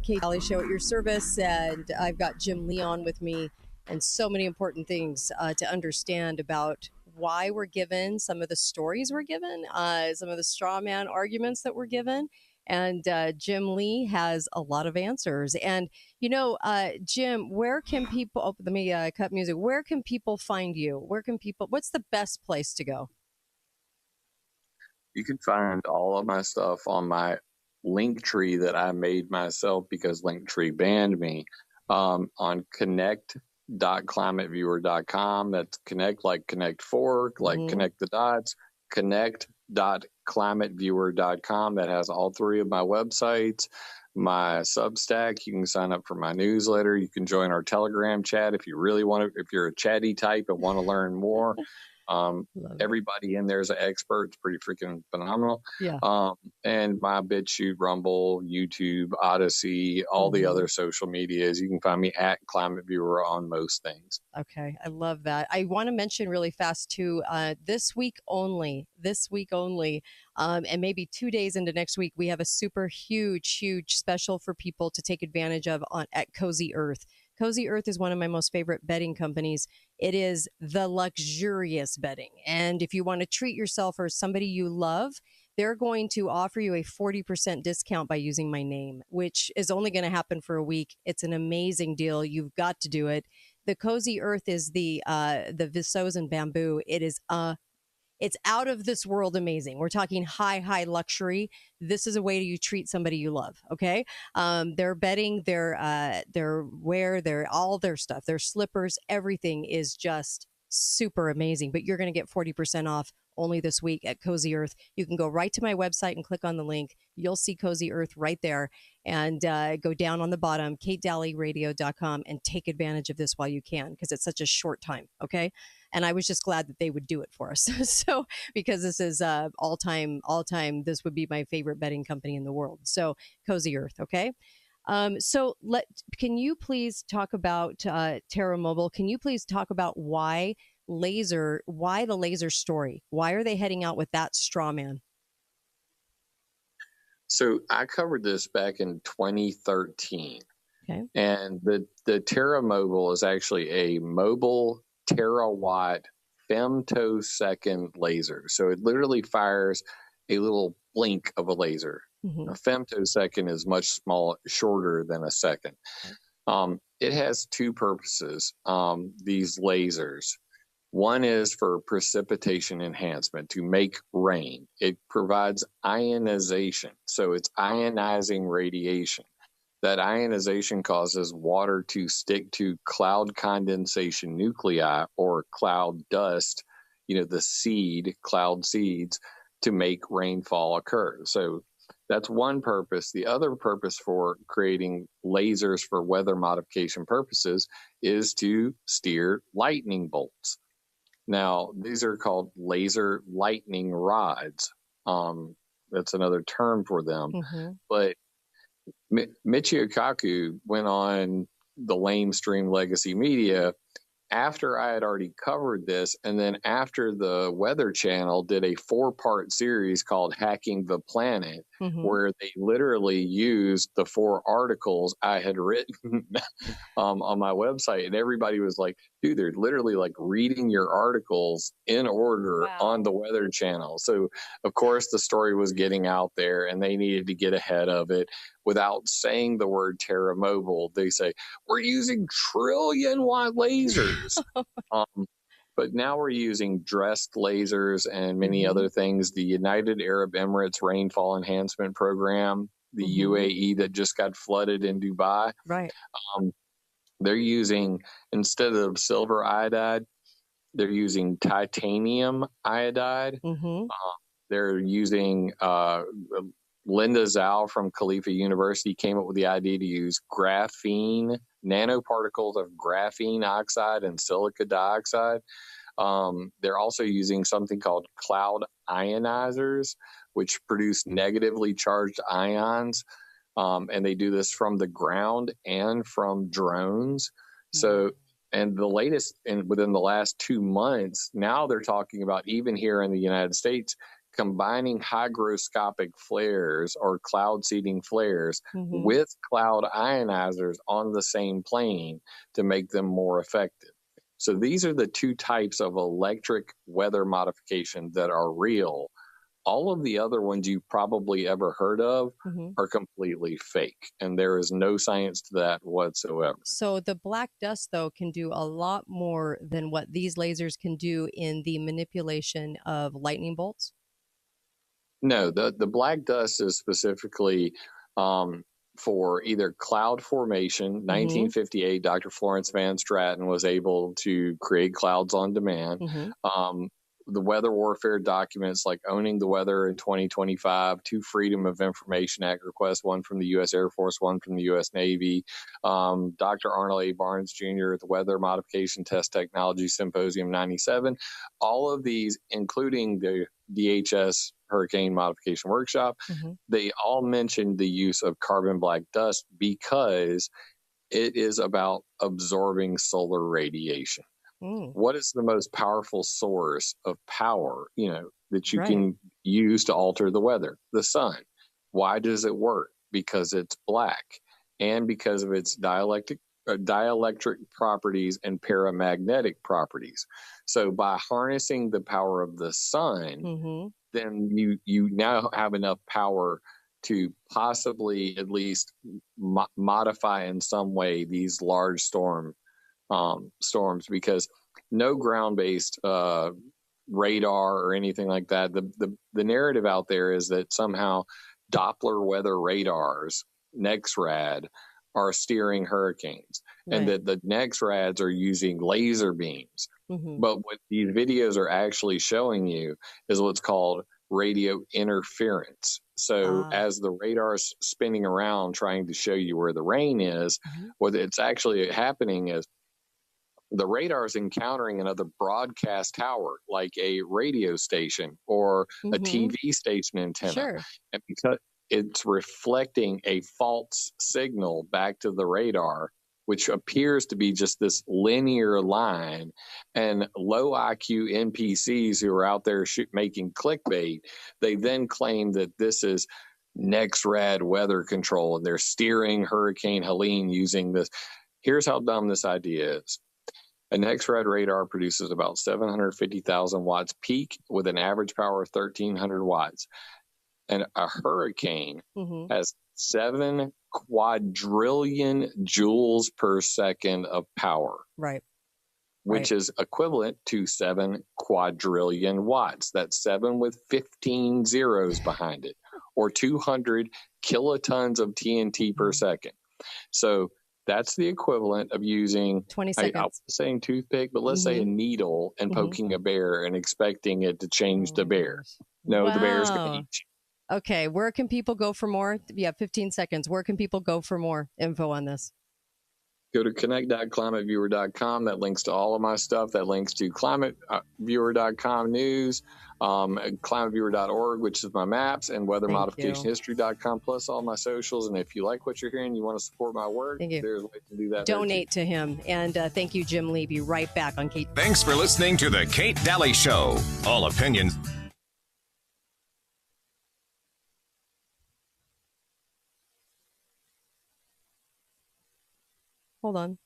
Kate Daly Show at your service, and I've got Jim Leon with me, and so many important things to understand about why we're given some of the stories we're given, some of the straw man arguments that we're given. And Jim Lee has a lot of answers. And, Jim, where can people, let me cut music. Where can people find you? What's the best place to go? You can find all of my stuff on my Linktree that I made myself because Linktree banned me, on connect.climateviewer.com. That's connect like connect fork, like connect the dots, connect.climateviewer.com. That has all three of my websites, my Substack. You can sign up for my newsletter. You can join our Telegram chat if you really want to, if you're a chatty type and want to learn more. Everybody in there is an expert. It's pretty freaking phenomenal. Yeah. And my BitChute, Rumble, YouTube, Odyssey, all the other social medias. You can find me at Climate Viewer on most things. Okay. I love that. I want to mention really fast too, this week only, and maybe 2 days into next week, we have a super huge special for people to take advantage of at Cozy Earth. Cozy Earth is one of my most favorite bedding companies. It is the luxurious bedding. And if you want to treat yourself or somebody you love, they're going to offer you a 40% discount by using my name, which is only going to happen for a week. It's an amazing deal. You've got to do it. The Cozy Earth is the viscose and bamboo. It's out of this world amazing. We're talking high luxury. This is a way you treat somebody you love. Okay. Their bedding, their wear, all their stuff, their slippers, everything is just super amazing. But you're going to get 40% off only this week at Cozy Earth. You can go right to my website and click on the link. You'll see Cozy Earth right there, and go down on the bottom, katedalyradio.com, and take advantage of this while you can, because it's such a short time. Okay. And I was just glad that they would do it for us. So, because this is all time, this would be my favorite bedding company in the world. So Cozy Earth. Okay. Can you please talk about Terra Mobile? Can you please talk about why the laser story? Why are they heading out with that straw man? So I covered this back in 2013. Okay. And the Terra Mobile is actually a mobile terawatt femtosecond laser. So it literally fires a little blink of a laser. A femtosecond is much shorter than a second. It has two purposes, these lasers. One is for precipitation enhancement, to make rain. It provides ionization, so it's ionizing radiation. That ionization causes water to stick to cloud condensation nuclei, or cloud dust, the cloud seeds, to make rainfall occur. So that's one purpose. The other purpose for creating lasers for weather modification purposes is to steer lightning bolts. Now, these are called laser lightning rods. That's another term for them. But Michio Kaku went on the lamestream Legacy Media after I had already covered this, and then after the Weather Channel did a 4-part series called Hacking the Planet, where they literally used the 4 articles I had written on my website, and everybody was like, dude, they're literally like reading your articles in order on the Weather Channel. So of course the story was getting out there, and they needed to get ahead of it. Without saying the word Terra Mobile, they say, we're using trillion-watt lasers. But now we're using dressed lasers and many other things. The United Arab Emirates Rainfall Enhancement Program, the UAE that just got flooded in Dubai. Right. They're using, instead of silver iodide, they're using titanium iodide. They're using Linda Zhao from Khalifa University came up with the idea to use graphene, nanoparticles of graphene oxide and silica dioxide. They're also using something called cloud ionizers, which produce negatively charged ions. And they do this from the ground and from drones. So, and the latest, within the last 2 months, now they're talking about, even here in the United States, combining hygroscopic flares or cloud seeding flares Mm-hmm. with cloud ionizers on the same plane to make them more effective. So these are the two types of electric weather modification that are real. All of the other ones you've probably ever heard of Mm-hmm. are completely fake, and there is no science to that whatsoever. So the black dust, though, can do a lot more than what these lasers can do in the manipulation of lightning bolts. No, the black dust is specifically um, for either cloud formation. Mm-hmm. 1958, Dr. Florence Van Straten was able to create clouds on demand. Mm-hmm. The weather warfare documents like Owning the Weather in 2025, two Freedom of Information Act requests, one from the U.S. Air Force, one from the U.S. Navy. Dr. Arnold A. Barnes Jr. at the Weather Modification Test Technology Symposium 97. All of these, including the DHS Hurricane Modification Workshop, Mm-hmm. they all mentioned the use of carbon black dust because it is about absorbing solar radiation. Mm. What is the most powerful source of power, that you Right. can use to alter the weather? The sun. Why does it work? Because it's black and because of its dielectric properties and paramagnetic properties. So by harnessing the power of the sun, Mm-hmm. then you now have enough power to possibly at least modify in some way these large storms, because no ground-based radar or anything like that. The narrative out there is that somehow Doppler weather radars, NEXRAD, are steering hurricanes, and Right. that the NEXRADs are using laser beams. Mm-hmm. But what these videos are actually showing you is what's called radio interference. So Ah. as the radar's spinning around trying to show you where the rain is, Mm-hmm. what it's actually happening is the radar is encountering another broadcast tower, like a radio station or a Mm-hmm. TV station antenna. Sure. And because it's reflecting a false signal back to the radar, which appears to be just this linear line, and low IQ NPCs who are out there making clickbait, they then claim that this is NEXRAD weather control and they're steering Hurricane Helene using this. Here's how dumb this idea is. A NEXRAD radar produces about 750,000 watts peak with an average power of 1,300 watts. And a hurricane Mm-hmm. has 7 quadrillion joules per second of power, Right. which Right. is equivalent to 7 quadrillion watts. That's 7 with 15 zeros behind it, or 200 kilotons of TNT per second. So that's the equivalent of using, 20 I was seconds. saying toothpick, but let's say a Mm-hmm. needle and Mm-hmm. poking a bear and expecting it to change Oh the my bear. gosh. No, the bear's going to Wow. eat you. Okay. Where can people go for more? Yeah, 15 seconds. Where can people go for more info on this? Go to connect.climateviewer.com. That links to all of my stuff. That links to climateviewer.com news, climateviewer.org, which is my maps, and Thank you. weathermodificationhistory.com, plus all my socials. And if you like what you're hearing, you want to support my work, Thank you. there's ways to do that there too. Donate to him. And thank you, Jim Lee. Be right back on Kate. Thanks for listening to The Kate Daly Show. All opinions. Hold on.